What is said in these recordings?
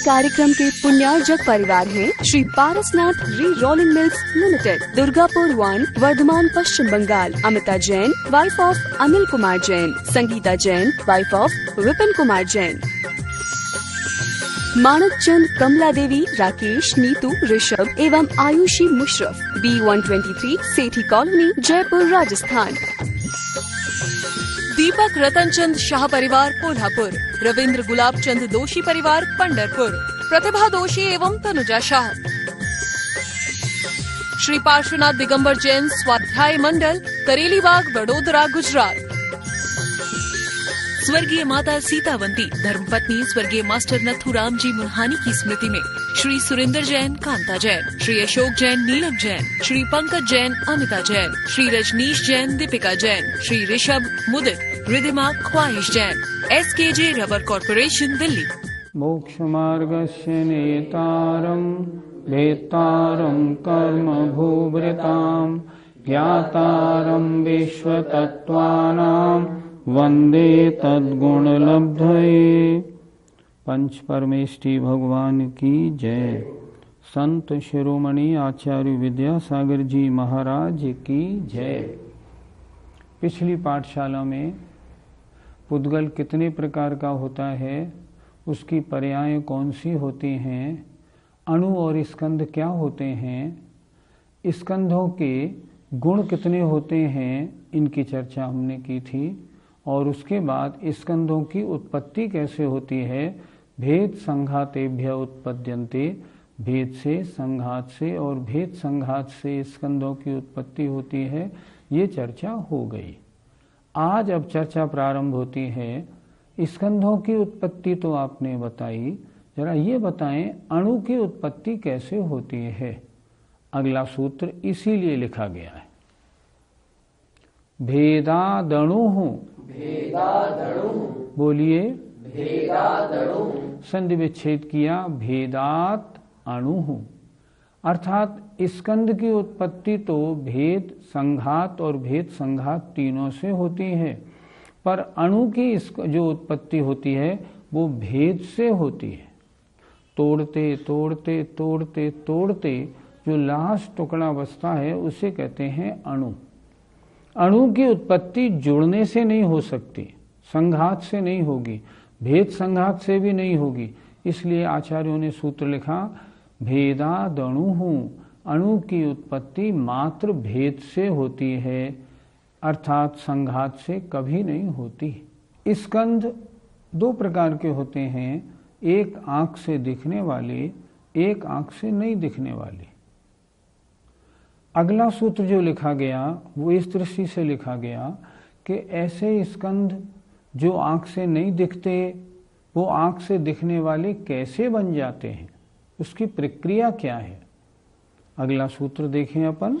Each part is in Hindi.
कार्यक्रम के पुण्यार्जक परिवार हैं Shri Parasnath re rolling mills limited, Durgapur 1, Bardhaman, Paschim Bengal. Amita Jain, wife of Anil Kumar Jain. Sangeeta Jain, wife of Vipin Kumar Jain. Manak Chand, Kamla Devi, Rakesh, Neetu, Rishabh एवं आयुषी मुशरफ, B123, सेठी कॉलोनी, जयपुर, राजस्थान। दीपक रतन चंद शाह परिवार, कोल्हापुर। रविंद्र गुलाब चंद दोषी परिवार, पंढरपुर। प्रतिभा दोषी एवं तनुजा शाह। श्री पार्श्वनाथ दिगंबर जैन स्वाध्याय मंडल, करेलीबाग, वडोदरा, गुजरात। स्वर्गीय माता सीतावंती, धर्मपत्नी स्वर्गीय मास्टर नथुराम जी मुन्हानी की स्मृति में श्री सुरेंद्र जैन, कांता जैन। श्री अशोक जैन, नीलम जैन। श्री पंकज जैन, अमिता जैन। श्री रजनीश जैन, दीपिका जैन। श्री ऋषभ, मुदित, रिधिमा, ख्वाहिश Jain. SKJ rubber corporation, Delhi. मोक्ष मार्गस्य नेतारं भेत्तारं कर्म भूभृतां ज्ञातारं विश्वतत्त्वानां वंदे तद्गुणलब्धये। पंच परमेष्टि भगवान की जय। संत शिरोमणि आचार्य विद्यासागर जी महाराज की जय। पिछली पाठशाला में पुद्गल कितने प्रकार का होता है, उसकी पर्याय कौन सी होती हैं, अणु और स्कंध क्या होते हैं, स्कंधों के गुण कितने होते हैं, इनकी चर्चा हमने की थी। और उसके बाद स्कंधों की उत्पत्ति कैसे होती है। भेद संघातेभ्य उत्पद्यन्ते, भेद से, संघात से और भेद संघात से स्कंधों की उत्पत्ति होती है। ये चर्चा हो गई। आज अब चर्चा प्रारंभ होती है। स्कंधों की उत्पत्ति तो आपने बताई, जरा ये बताएं अणु की उत्पत्ति कैसे होती है। अगला सूत्र इसीलिए लिखा गया है, भेदादणुः। बोलिए, संधि विच्छेद किया, भेदात अणुः। अर्थात स्कंध की उत्पत्ति तो भेद संघात और भेद संघात तीनों से होती है, पर अणु की जो उत्पत्ति होती है वो भेद से होती है। तोड़ते तोड़ते तोड़ते तोड़ते जो लास्ट टुकड़ा बचता है उसे कहते हैं अणु। अणु की उत्पत्ति जुड़ने से नहीं हो सकती, संघात से नहीं होगी, भेद संघात से भी नहीं होगी। इसलिए आचार्यों ने सूत्र लिखा, भेदादणुः। अणु की उत्पत्ति मात्र भेद से होती है, अर्थात संघात से कभी नहीं होती। स्कंध दो प्रकार के होते हैं, एक आंख से दिखने वाले, एक आंख से नहीं दिखने वाले। अगला सूत्र जो लिखा गया वो इस दृष्टि से लिखा गया कि ऐसे स्कंध जो आंख से नहीं दिखते, वो आंख से दिखने वाले कैसे बन जाते हैं, उसकी प्रक्रिया क्या है। अगला सूत्र देखें अपन,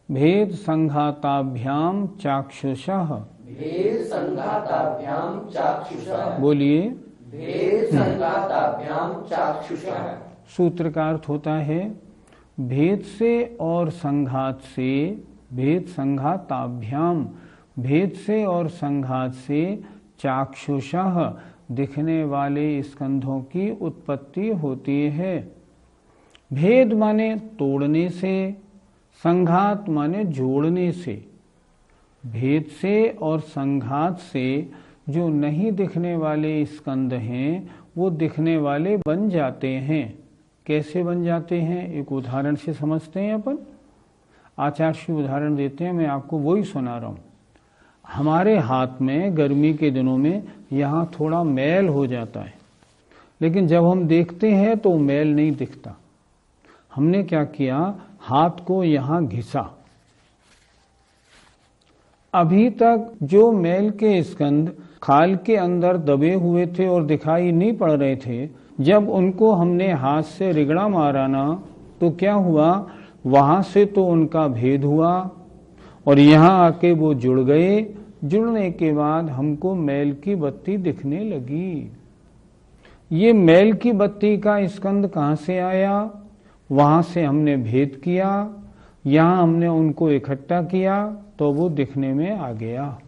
भेद संघाताभ्याम चाक्षुषः। भेद संघाताभ्याम चाक्षुषः। बोलिए, भेद संघाताभ्याम चाक्षुषः। सूत्र का अर्थ होता है भेद से और संघात से, भेद संघाताभ्याम, भेद से और संघात से चाक्षुषः दिखने वाले स्कंधों की उत्पत्ति होती है। भेद माने तोड़ने से, संघात माने जोड़ने से। भेद से और संघात से जो नहीं दिखने वाले स्कंध हैं वो दिखने वाले बन जाते हैं। कैसे बन जाते हैं, एक उदाहरण से समझते हैं अपन। आचार्य उदाहरण देते हैं, मैं आपको वही सुना रहा हूँ। हमारे हाथ में गर्मी के दिनों में यहाँ थोड़ा मैल हो जाता है, लेकिन जब हम देखते हैं तो मैल नहीं दिखता। हमने क्या किया, हाथ को यहाँ घिसा। अभी तक जो मैल के स्कंध खाल के अंदर दबे हुए थे और दिखाई नहीं पड़ रहे थे, जब उनको हमने हाथ से रिगड़ा मारा ना तो क्या हुआ, वहां से तो उनका भेद हुआ और यहाँ आके वो जुड़ गए। जुड़ने के बाद हमको मैल की बत्ती दिखने लगी। ये मैल की बत्ती का स्कंध कहाँ से आया, वहां से हमने भेद किया, यहाँ हमने उनको इकट्ठा किया तो वो दिखने में आ गया।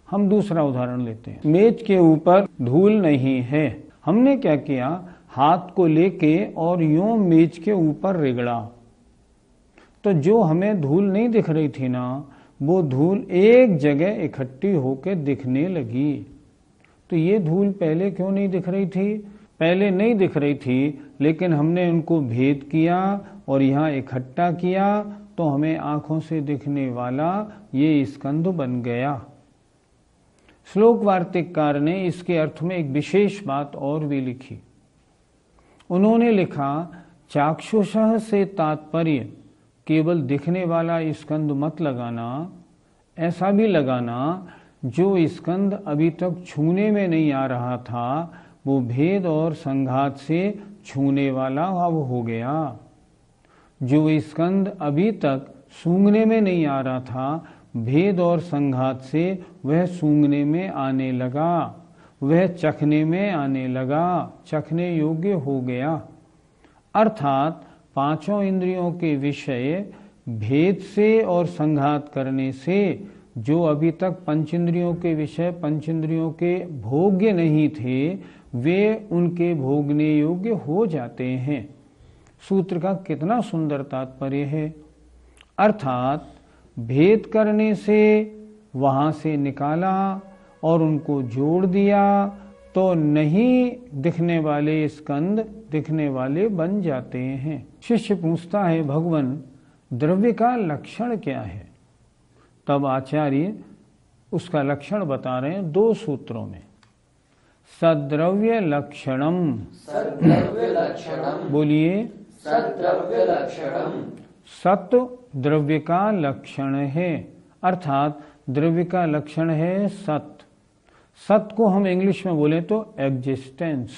हम दूसरा उदाहरण लेते हैं। मेज के ऊपर धूल नहीं है, हमने क्या किया, हाथ को लेके और यूं मेज के ऊपर रगड़ा, तो जो हमें धूल नहीं दिख रही थी ना, वो धूल एक जगह इकट्ठी होकर दिखने लगी। तो ये धूल पहले क्यों नहीं दिख रही थी? पहले नहीं दिख रही थी, लेकिन हमने उनको भेद किया और यहाँ इकट्ठा किया, तो हमें आंखों से दिखने वाला ये स्कंध बन गया। श्लोक वार्तिककार ने इसके अर्थ में एक विशेष बात और भी लिखी। उन्होंने लिखा, चाक्षुषः से तात्पर्य केवल दिखने वाला स्कंद मत लगाना, ऐसा भी लगाना जो स्कंद अभी तक छूने में नहीं आ रहा था, वो भेद और संघात से छूने वाला अब हो गया। जो स्कंद अभी तक सूंघने में नहीं आ रहा था, भेद और संघात से वह सूंघने में आने लगा, वह चखने में आने लगा, चखने योग्य हो गया। अर्थात पांचों इंद्रियों के विषय भेद से और संघात करने से जो अभी तक पंचेंद्रियों के विषय पंचेंद्रियों के भोग्य नहीं थे, वे उनके भोगने योग्य हो जाते हैं। सूत्र का कितना सुंदर तात्पर्य है। अर्थात भेद करने से वहां से निकाला और उनको जोड़ दिया, तो नहीं दिखने वाले स्कंद दिखने वाले बन जाते हैं। शिष्य पूछता है, भगवान द्रव्य का लक्षण क्या है? तब आचार्य उसका लक्षण बता रहे हैं 2 सूत्रों में। सद्रव्य लक्षणम, सद्रव्य लक्षणम, बोलिए सद्रव्य लक्षणम। सत्व द्रव्य का लक्षण है, अर्थात द्रव्य का लक्षण है सत्य। सत्य को हम इंग्लिश में बोले तो एग्जिस्टेंस।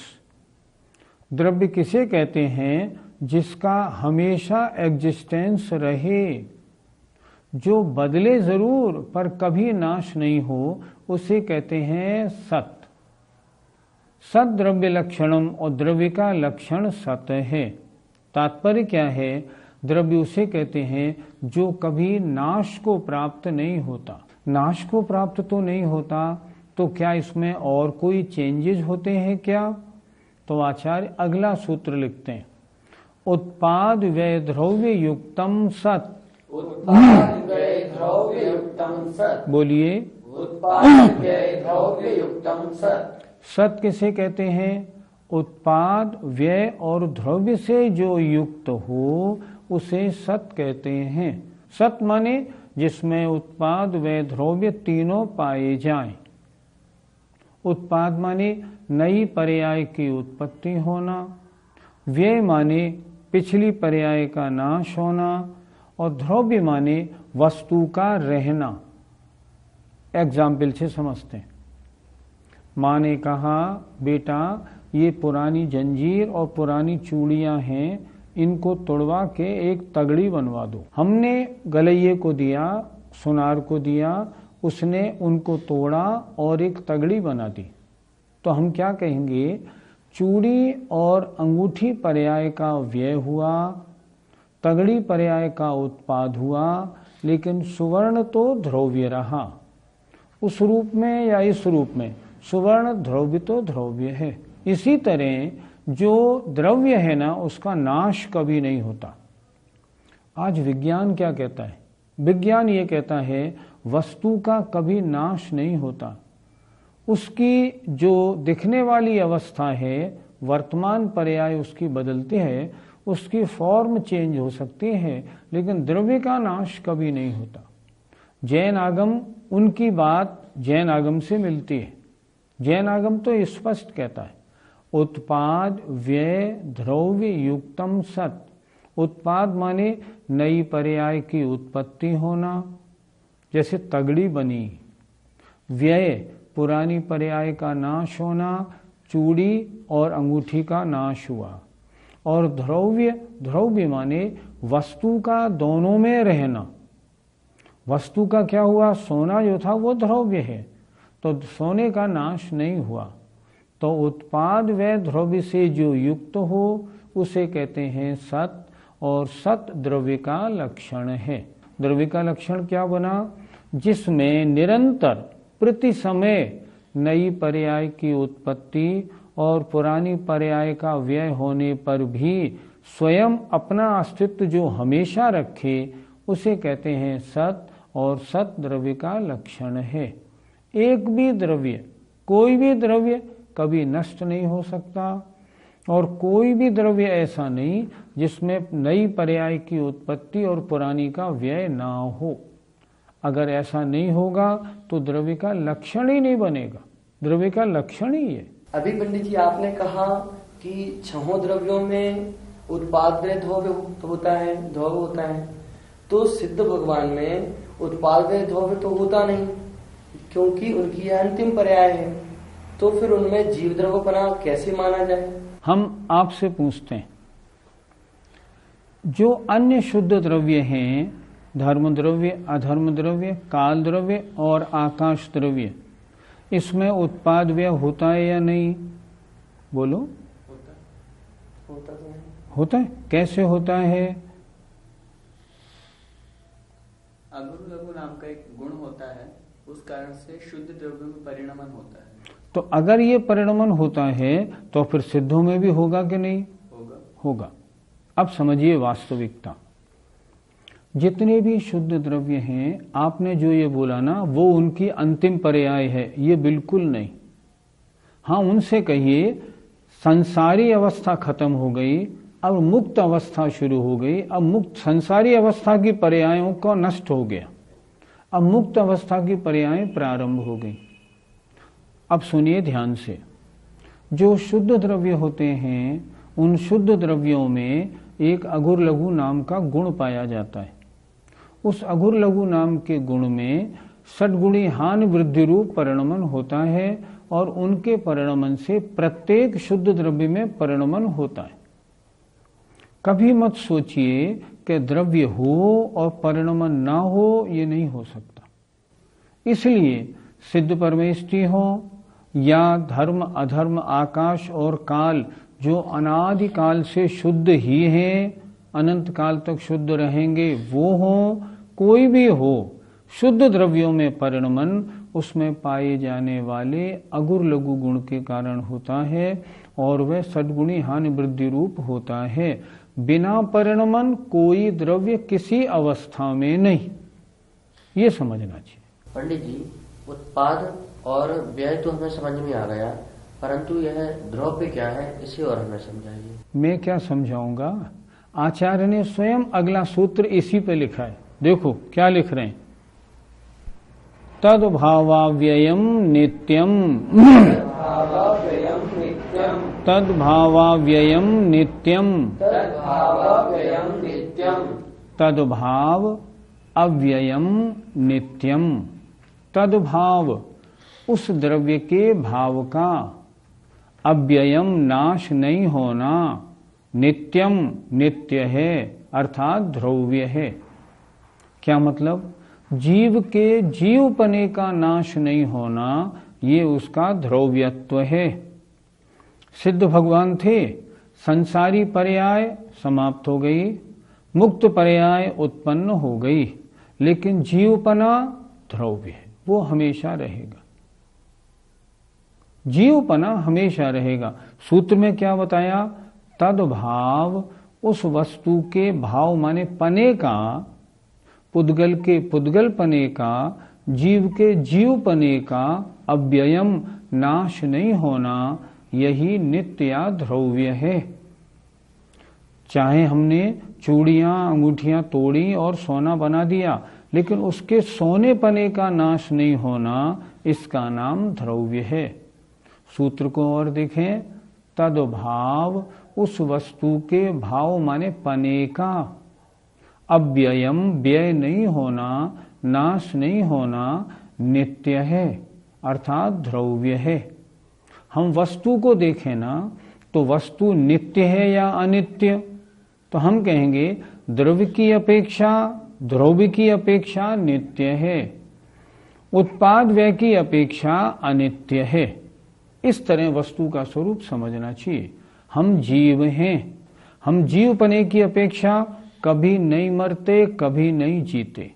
द्रव्य किसे कहते हैं? जिसका हमेशा एग्जिस्टेंस रहे, जो बदले जरूर पर कभी नाश नहीं हो, उसे कहते हैं सत्य। सत द्रव्य लक्षणम, और द्रव्य का लक्षण सत्य है। तात्पर्य क्या है? द्रव्य उसे कहते हैं जो कभी नाश को प्राप्त नहीं होता। नाश को प्राप्त तो नहीं होता, तो क्या इसमें और कोई चेंजेस होते हैं क्या? तो आचार्य अगला सूत्र लिखते हैं, उत्पाद व्यय द्रव्य युक्तम सत। उत्पाद व्यय द्रव्य युक्तम सत। बोलिए, उत्पाद व्यय द्रव्य युक्तम सत। सत किसे कहते हैं? उत्पाद व्यय और द्रव्य से जो युक्त हो उसे सत कहते हैं। सत माने जिसमें उत्पाद व्यय द्रव्य तीनों पाए जाएं। उत्पाद माने नई पर्याय की उत्पत्ति होना, व्यय माने पिछली पर्याय का नाश होना, और द्रव्य माने वस्तु का रहना। एग्जाम्पल से समझते हैं। माँ ने कहा, बेटा ये पुरानी जंजीर और पुरानी चूड़ियां हैं, इनको तोड़वा के एक तगड़ी बनवा दो। हमने गलैये को दिया, सुनार को दिया, उसने उनको तोड़ा और एक तगड़ी बना दी। तो हम क्या कहेंगे? चूड़ी और अंगूठी पर्याय का व्यय हुआ, तगड़ी पर्याय का उत्पाद हुआ, लेकिन सुवर्ण तो द्रव्य रहा। उस रूप में या इस रूप में सुवर्ण द्रव्य तो द्रव्य है। इसी तरह जो द्रव्य है ना, उसका नाश कभी नहीं होता। आज विज्ञान क्या कहता है? विज्ञान ये कहता है वस्तु का कभी नाश नहीं होता। उसकी जो दिखने वाली अवस्था है, वर्तमान पर्याय उसकी बदलती है, उसकी फॉर्म चेंज हो सकती है, लेकिन द्रव्य का नाश कभी नहीं होता। जैन आगम, उनकी बात जैन आगम से मिलती है। जैन आगम तो स्पष्ट कहता है, उत्पाद व्यय द्रव्य युक्तम सत। उत्पाद माने नई पर्याय की उत्पत्ति होना, जैसे तगड़ी बनी। व्यय पुरानी पर्याय का नाश होना, चूड़ी और अंगूठी का नाश हुआ। और द्रव्य, द्रव्य माने वस्तु का दोनों में रहना। वस्तु का क्या हुआ? सोना जो था वो द्रव्य है, तो सोने का नाश नहीं हुआ। तो उत्पाद व द्रव्य से जो युक्त हो उसे कहते हैं सत, और सत द्रव्य का लक्षण है। द्रव्य का लक्षण क्या बना? जिसमें निरंतर प्रति समय नई पर्याय की उत्पत्ति और पुरानी पर्याय का व्यय होने पर भी स्वयं अपना अस्तित्व जो हमेशा रखे उसे कहते हैं सत, और सत द्रव्य का लक्षण है। एक भी द्रव्य, कोई भी द्रव्य कभी नष्ट नहीं हो सकता, और कोई भी द्रव्य ऐसा नहीं जिसमें नई पर्याय की उत्पत्ति और पुरानी का व्यय ना हो। अगर ऐसा नहीं होगा तो द्रव्य का लक्षण ही नहीं बनेगा। द्रव्य का लक्षण ही है। अभी पंडित जी आपने कहा कि छहों द्रव्यों में उत्पाद्य द्रव्य होता है, तो सिद्ध भगवान में उत्पाद्य द्रव्य तो होता नहीं, क्योंकि उनकी यह अंतिम पर्याय है। तो फिर उनमें जीव द्रव्यपना कैसे माना जाए? हम आपसे पूछते हैं, जो अन्य शुद्ध द्रव्य हैं, धर्म द्रव्य, अधर्म द्रव्य, काल द्रव्य और आकाश द्रव्य, इसमें उत्पाद व्यय होता है या नहीं? बोलो। होता है। कैसे होता है? अगुरु लघु नाम का एक गुण होता है, उस कारण से शुद्ध द्रव्यों में परिणमन होता है। तो अगर ये परिणमन होता है तो फिर सिद्धों में भी होगा कि नहीं? होगा। अब समझिए वास्तविकता। जितने भी शुद्ध द्रव्य हैं, आपने जो ये बोला ना, वो उनकी अंतिम पर्याय है, ये बिल्कुल नहीं। हाँ, उनसे कहिए संसारी अवस्था खत्म हो गई, अब मुक्त अवस्था शुरू हो गई। अब मुक्त संसारी अवस्था की पर्यायों को नष्ट हो गया, अब मुक्त अवस्था की पर्याय प्रारंभ हो गई। अब सुनिए ध्यान से, जो शुद्ध द्रव्य होते हैं उन शुद्ध द्रव्यों में एक अघुर लघु नाम का गुण पाया जाता है। उस अघुर लघु नाम के गुण में षड्गुणी हानि वृद्धि रूप परिणमन होता है, और उनके परिणमन से प्रत्येक शुद्ध द्रव्य में परिणमन होता है। कभी मत सोचिए कि द्रव्य हो और परिणमन ना हो, ये नहीं हो सकता। इसलिए सिद्ध परमेष्टि हो या धर्म अधर्म आकाश और काल, जो अनादि काल से शुद्ध ही हैं, अनंत काल तक शुद्ध रहेंगे, वो हो, कोई भी हो, शुद्ध द्रव्यों में परिणमन उसमें पाए जाने वाले अगुर लघु गुण के कारण होता है, और वह सद्गुणी हानि वृद्धि रूप होता है। बिना परिणमन कोई द्रव्य किसी अवस्था में नहीं, ये समझना चाहिए। पंडित जी, उत्पाद और व्यय तो हमें समझ में आ गया, परंतु यह द्रव्य क्या है, इसे और हमें समझाइए। मैं क्या समझाऊंगा? आचार्य ने स्वयं अगला सूत्र इसी पे लिखा है। देखो क्या लिख रहे हैं, तद्भावाव्ययम् नित्यम् तद्भावाव्ययम् नित्यम् तद्भाव अव्ययम् नित्यम्। तद्भाव उस द्रव्य के भाव का, अव्ययम नाश नहीं होना, नित्यम नित्य है अर्थात ध्रुव्य है। क्या मतलब? जीव के जीवपने का नाश नहीं होना, ये उसका ध्रुव्यत्व है। सिद्ध भगवान थे, संसारी पर्याय समाप्त हो गई, मुक्त पर्याय उत्पन्न हो गई, लेकिन जीवपना ध्रुव्य है, वो हमेशा रहेगा। जीवपना हमेशा रहेगा। सूत्र में क्या बताया? तद्भाव उस वस्तु के भाव माने पने का, पुद्गल के पुद्गल पने का, जीव के जीव पने का अव्ययम नाश नहीं होना, यही नित्य या ध्रुव्य है। चाहे हमने चूड़ियां अंगूठियां तोड़ी और सोना बना दिया, लेकिन उसके सोने पने का नाश नहीं होना, इसका नाम ध्रुव्य है। सूत्र को और देखें, तद्भाव उस वस्तु के भाव माने पने का, अव्ययम व्यय नहीं होना, नाश नहीं होना, नित्य है अर्थात ध्रुव्य है। हम वस्तु को देखें ना, तो वस्तु नित्य है या अनित्य? तो हम कहेंगे द्रव्य की अपेक्षा, ध्रुव की अपेक्षा नित्य है, उत्पाद व्यय की अपेक्षा अनित्य है। इस तरह वस्तु का स्वरूप समझना चाहिए। हम जीव हैं, हम जीवपने की अपेक्षा कभी नहीं मरते, कभी नहीं जीते।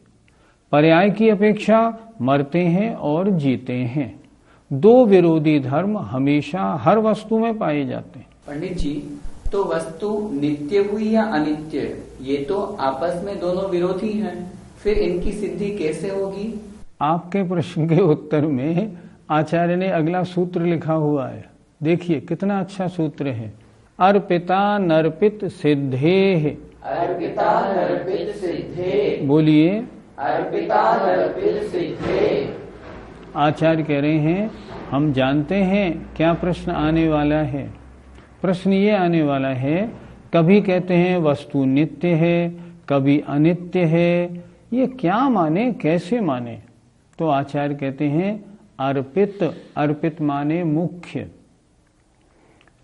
पर्याय की अपेक्षा मरते हैं और जीते हैं। दो विरोधी धर्म हमेशा हर वस्तु में पाए जाते हैं। पंडित जी, तो वस्तु नित्य हुई या अनित्य, ये तो आपस में दोनों विरोधी हैं, फिर इनकी सिद्धि कैसे होगी? आपके प्रश्न के उत्तर में आचार्य ने अगला सूत्र लिखा हुआ है। देखिए कितना अच्छा सूत्र है। अर्पिता नर्पित सिद्धे, अर्पिता नर्पित सिद्धे, बोलिए अर्पिता नर्पित सिद्धे। आचार्य कह रहे हैं हम जानते हैं क्या प्रश्न आने वाला है। प्रश्न ये आने वाला है, कभी कहते हैं वस्तु नित्य है, कभी अनित्य है, ये क्या माने, कैसे माने? तो आचार्य कहते हैं अर्पित, अर्पित माने मुख्य,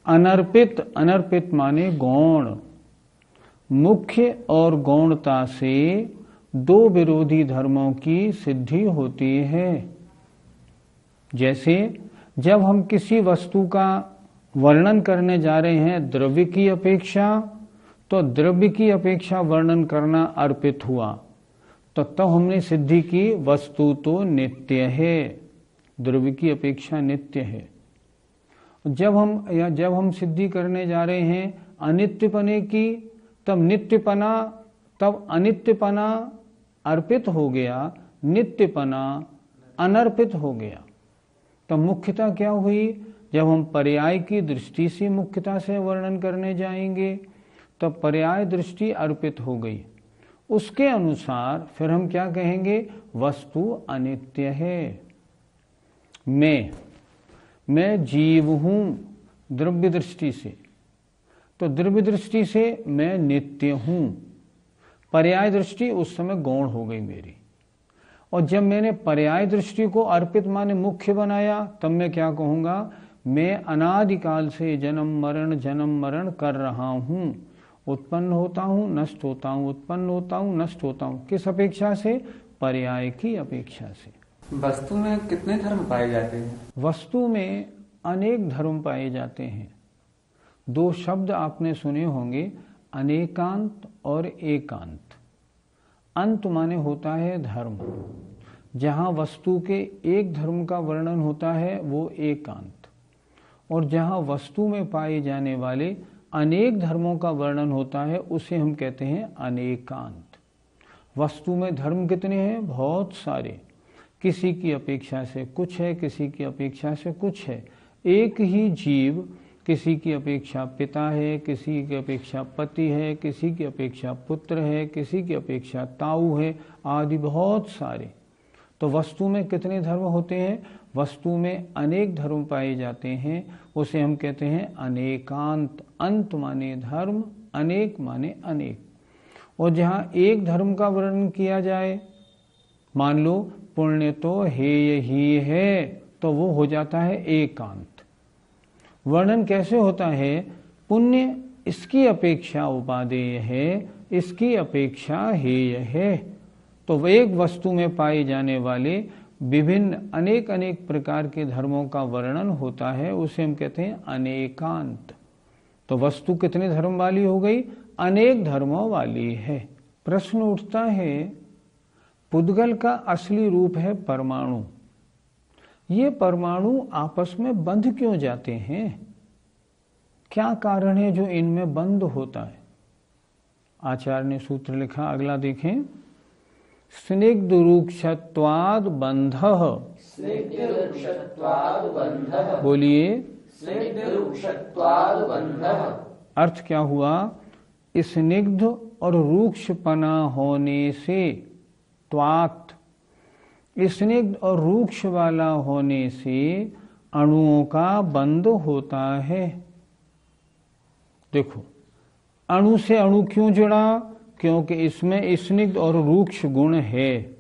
अनर्पित, अनर्पित माने गौण। मुख्य और गौणता से दो विरोधी धर्मों की सिद्धि होती है। जैसे जब हम किसी वस्तु का वर्णन करने जा रहे हैं द्रव्य की अपेक्षा, तो द्रव्य की अपेक्षा वर्णन करना अर्पित हुआ, तो हमने सिद्धि की वस्तु तो नित्य है, द्रव्य की अपेक्षा नित्य है। जब हम सिद्धि करने जा रहे हैं अनित्यपने की, तब नित्यपना, तब अनित्यपना अर्पित हो गया, नित्यपना अनर्पित हो गया। तब मुख्यता क्या हुई? जब हम पर्याय की दृष्टि से मुख्यता से वर्णन करने जाएंगे तब पर्याय दृष्टि अर्पित हो गई। उसके अनुसार फिर हम क्या कहेंगे? वस्तु अनित्य है। मैं जीव हूं द्रव्य दृष्टि से, तो द्रव्य दृष्टि से मैं नित्य हूं। पर्याय दृष्टि उस समय गौण हो गई मेरी। और जब मैंने पर्याय दृष्टि को अर्पित माने मुख्य बनाया, तब मैं क्या कहूंगा? मैं अनादिकाल से जन्म मरण कर रहा हूं, उत्पन्न होता हूं, नष्ट होता हूं, उत्पन्न होता हूं, नष्ट होता हूं। किस अपेक्षा से? पर्याय की अपेक्षा से। वस्तु में कितने धर्म पाए जाते हैं? वस्तु में अनेक धर्म पाए जाते हैं। दो शब्द आपने सुने होंगे, अनेकांत और एकांत। अंत माने होता है धर्म, जहां वस्तु के एक धर्म का वर्णन होता है वो एकांत, और जहां वस्तु में पाए जाने वाले अनेक धर्मों का वर्णन होता है उसे हम कहते हैं अनेकांत। वस्तु में धर्म कितने हैं? बहुत सारे। किसी की अपेक्षा से कुछ है, किसी की अपेक्षा से कुछ है। एक ही जीव किसी की अपेक्षा पिता है, किसी की अपेक्षा पति है, किसी की अपेक्षा पुत्र है, किसी की अपेक्षा ताऊ है, आदि बहुत सारे। तो वस्तु में कितने धर्म होते हैं? वस्तु में अनेक धर्म पाए जाते हैं, उसे हम कहते हैं अनेकांत। अंत माने धर्म, अनेक माने अनेक। और जहां एक धर्म का वर्णन किया जाए, मान लो पुण्य तो हेय ही है, तो वो हो जाता है एकांत। वर्णन कैसे होता है? पुण्य इसकी अपेक्षा उपादेय है, इसकी अपेक्षा हेय है। तो एक वस्तु में पाए जाने वाले विभिन्न अनेक अनेक प्रकार के धर्मों का वर्णन होता है, उसे हम कहते हैं अनेकांत। तो वस्तु कितने धर्म वाली हो गई? अनेक धर्मों वाली है। प्रश्न उठता है, पुद्गल का असली रूप है परमाणु। ये परमाणु आपस में बंध क्यों जाते हैं? क्या कारण है जो इनमें बंद होता है? आचार्य ने सूत्र लिखा, अगला देखें। स्निग्ध रूक्षत्वाद बंधः, बोलिए अर्थ क्या हुआ? स्निग्ध और रूक्षपना होने से, त्वात स्निग्ध और रूक्ष वाला होने से अणुओं का बंध होता है। देखो, अणु से अणु क्यों जुड़ा? क्योंकि इसमें स्निग्ध और रूक्ष गुण है।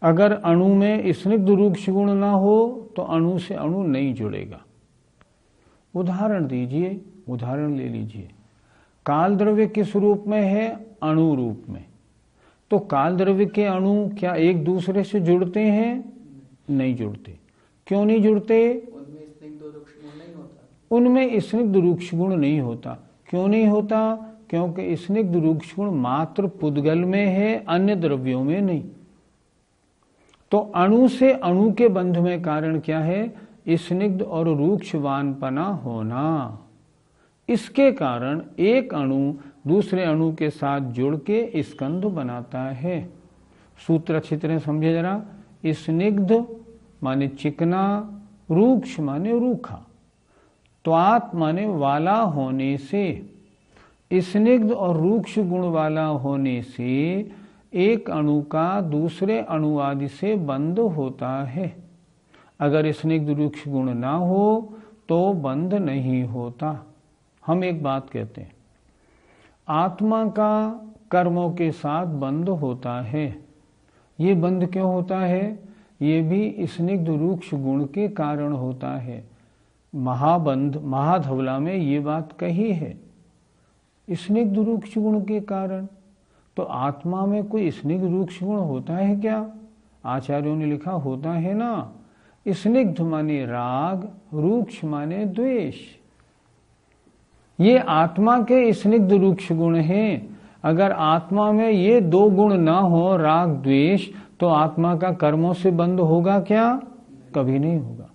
अगर अणु में स्निग्ध रूक्ष गुण ना हो तो अणु से अणु नहीं जुड़ेगा। उदाहरण दीजिए, उदाहरण ले लीजिए। काल द्रव्य किस रूप में है? अणु रूप में। तो काल द्रव्य के अणु क्या एक दूसरे से जुड़ते हैं? नहीं जुड़ते। क्यों नहीं जुड़ते? उनमें स्निग्ध रूक्ष गुण नहीं होता। क्यों नहीं होता? क्योंकि स्निग्ध रूक्ष गुण मात्र पुद्गल में है, अन्य द्रव्यों में नहीं। तो अणु से अणु के बंध में कारण क्या है? स्निग्ध और रूक्षवानपना होना। इसके कारण एक अणु दूसरे अणु के साथ जुड़ के स्कंध बनाता है। सूत्र अच्छी तरह समझे जरा। स्निग्ध माने चिकना, रूक्ष माने रूखा, त्वात माने वाला होने से, स्निग्ध और रूक्ष गुण वाला होने से एक अणु का दूसरे अणु आदि से बंध होता है। अगर स्निग्ध रूक्ष गुण ना हो तो बंध नहीं होता। हम एक बात कहते हैं, आत्मा का कर्मों के साथ बंध होता है। ये बंध क्यों होता है? ये भी स्निग्ध रूक्ष गुण के कारण होता है। महाबंध महाधवला में ये बात कही है, स्निग्ध रूक्ष गुण के कारण। तो आत्मा में कोई स्निग्ध रूक्ष गुण होता है क्या? आचार्यों ने लिखा होता है ना। स्निग्ध माने राग, रूक्ष माने द्वेष। ये आत्मा के स्निग्ध रूक्ष गुण हैं। अगर आत्मा में ये दो गुण ना हो, राग द्वेष, तो आत्मा का कर्मों से बंध होगा क्या? कभी नहीं होगा।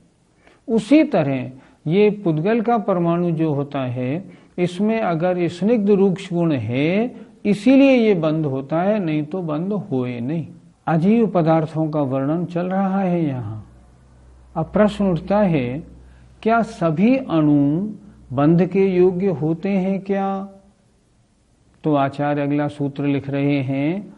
उसी तरह ये पुद्गल का परमाणु जो होता है, इसमें अगर स्निग्ध रूक्ष गुण है, इसीलिए ये बंद होता है, नहीं तो बंद होए नहीं। अजीव पदार्थों का वर्णन चल रहा है यहाँ। अब प्रश्न उठता है, क्या सभी अणु बंध के योग्य होते हैं क्या? तो आचार्य अगला सूत्र लिख रहे हैं,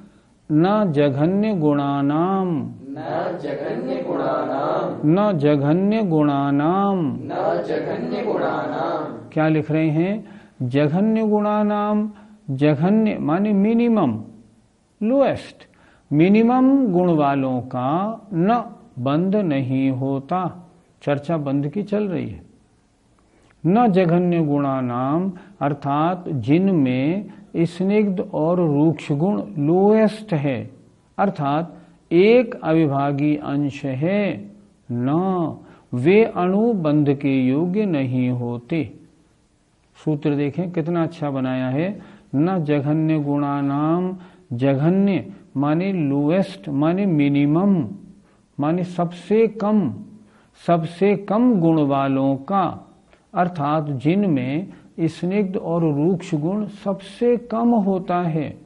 न जघन्य गुणानाम, न जघन्य गुणानाम, न जघन्य गुणानाम, न जघन्य गुणानाम। क्या लिख रहे हैं? जघन्य गुणानाम। जघन्य माने मिनिमम, लोएस्ट, मिनिमम गुण वालों का न बंध नहीं होता। चर्चा बंध की चल रही है। न जघन्य गुणानाम अर्थात जिनमें स्निग्ध और रूक्ष गुण लोएस्ट है, अर्थात एक अविभागी अंश है, न वे अणु बंध के योग्य नहीं होते। सूत्र देखें कितना अच्छा बनाया है। न जघन्य गुणानाम, जघन्य माने लोएस्ट माने मिनिमम, माने सबसे कम गुण वालों का, अर्थात जिनमें स्निग्ध और रूक्ष गुण सबसे कम होता है,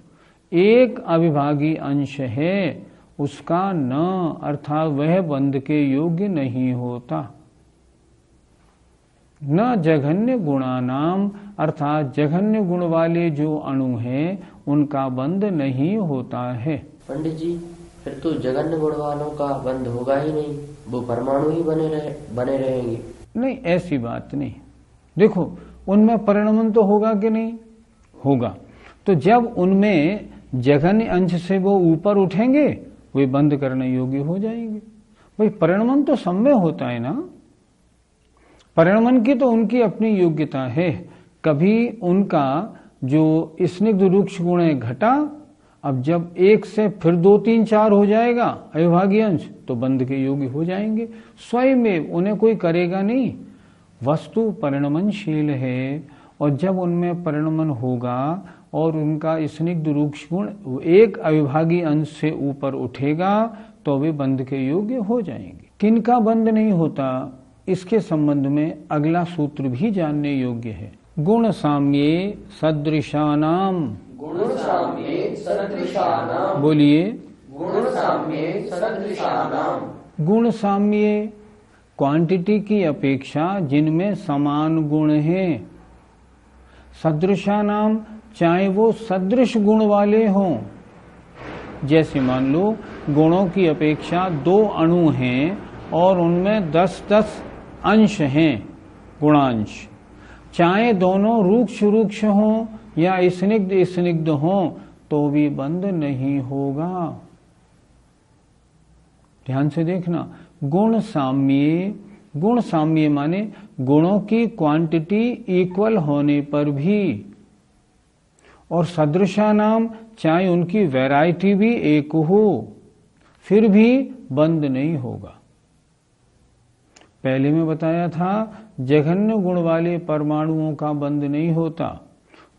एक अविभागी अंश है, उसका न अर्थात वह बंध के योग्य नहीं होता। न जघन्य गुणानाम अर्थात जघन्य गुण वाले जो अणु हैं उनका बंध नहीं होता है। पंडित जी, फिर तो जघन्य गुण वालों का बंध होगा ही नहीं, वो परमाणु ही बने रहेंगे। नहीं, ऐसी बात नहीं। देखो, उनमें परिणमन तो होगा कि नहीं? होगा। तो जब उनमें जघन्य अंश से वो ऊपर उठेंगे, वे बंद करने योग्य हो जाएंगे। भाई परिणमन तो सब में होता है ना। परिणमन की तो उनकी अपनी योग्यता है। कभी उनका जो स्निग्ध रूक्ष गुण है घटा, अब जब एक से फिर 2, 3, 4 हो जाएगा अविभागी अंश, तो बंध के योग्य हो जाएंगे। स्वयं में उन्हें कोई करेगा नहीं। वस्तु परिणमनशील है, और जब उनमें परिणमन होगा और उनका स्निग्ध रूक्ष गुण एक अविभागी अंश से ऊपर उठेगा, तो वे बंध के योग्य हो जाएंगे। किनका बंध नहीं होता, इसके संबंध में अगला सूत्र भी जानने योग्य है। गुण साम्ये सदृशानाम, गुण साम्ये सदृशानाम। बोलिए, गुण साम्ये सदृशानाम। गुण साम्ये क्वांटिटी की अपेक्षा जिनमें समान गुण हैं। सदृशानाम चाहे वो सदृश गुण वाले हों। जैसे मान लो गुणों की अपेक्षा 2 अणु हैं और उनमें 10-10 अंश हैं, गुणांश। चाहे दोनों रूक्ष हों या स्निग्ध हों, तो भी बंध नहीं होगा। ध्यान से देखना। गुण साम्य माने गुणों की क्वांटिटी इक्वल होने पर भी, और सदृशानाम चाहे उनकी वैरायटी भी एक हो, फिर भी बंध नहीं होगा। पहले में बताया था जघन्य गुण वाले परमाणुओं का बंध नहीं होता,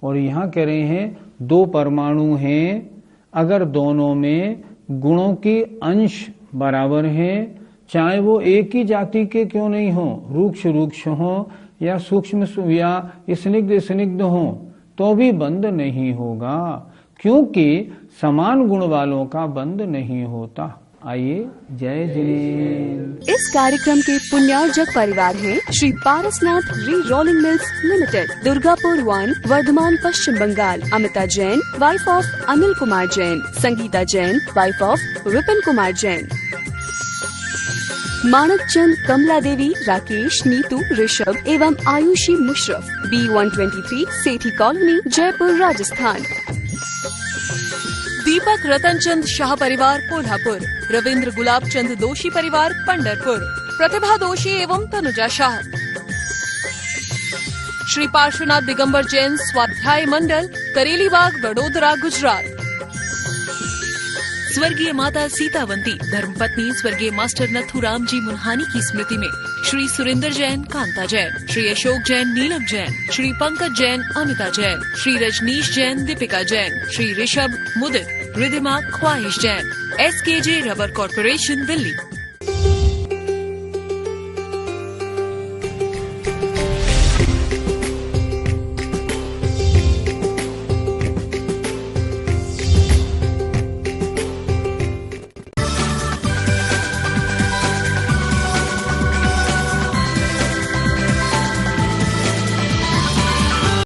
और यहां कह रहे हैं 2 परमाणु हैं, अगर दोनों में गुणों की अंश बराबर हैं, चाहे वो एक ही जाति के क्यों नहीं हो, रूक्ष रूक्ष हो या सूक्ष्म या स्निग्ध स्निग्ध हो, तो भी बंध नहीं होगा, क्योंकि समान गुण वालों का बंध नहीं होता। आइए, जय जिनेन्द्र। इस कार्यक्रम के पुण्यार्जक परिवार हैं Shri Parasnath re rolling mills limited, Durgapur 1, Bardhaman, Paschim Bengal. Amita Jain, wife of Anil Kumar Jain. Sangeeta Jain, wife of Vipin Kumar Jain. Manak Chand, Kamla Devi, Rakesh, Neetu, Rishabh एवं आयुषी मुशरफ, B123, सेठी कॉलोनी, जयपुर, राजस्थान। दीपक रतन चंद शाह परिवार, कोल्हापुर। रविंद्र गुलाब चंद दोषी परिवार, पंढरपुर। प्रतिभा दोषी एवं तनुजा शाह। श्री पार्श्वनाथ दिगंबर जैन स्वाध्याय मंडल, करेलीबाग, वडोदरा, गुजरात। स्वर्गीय माता सीतावंती धर्मपत्नी स्वर्गीय मास्टर नथुराम जी मुन्हानी की स्मृति में श्री सुरेंद्र जैन, कांता जैन, श्री अशोक जैन, नीलम जैन, श्री पंकज जैन, अमिता जैन, श्री रजनीश जैन, दीपिका जैन, श्री ऋषभ, मुदित, रिधिमा, ख्वाहिश Jain. SKJ rubber corporation, Delhi.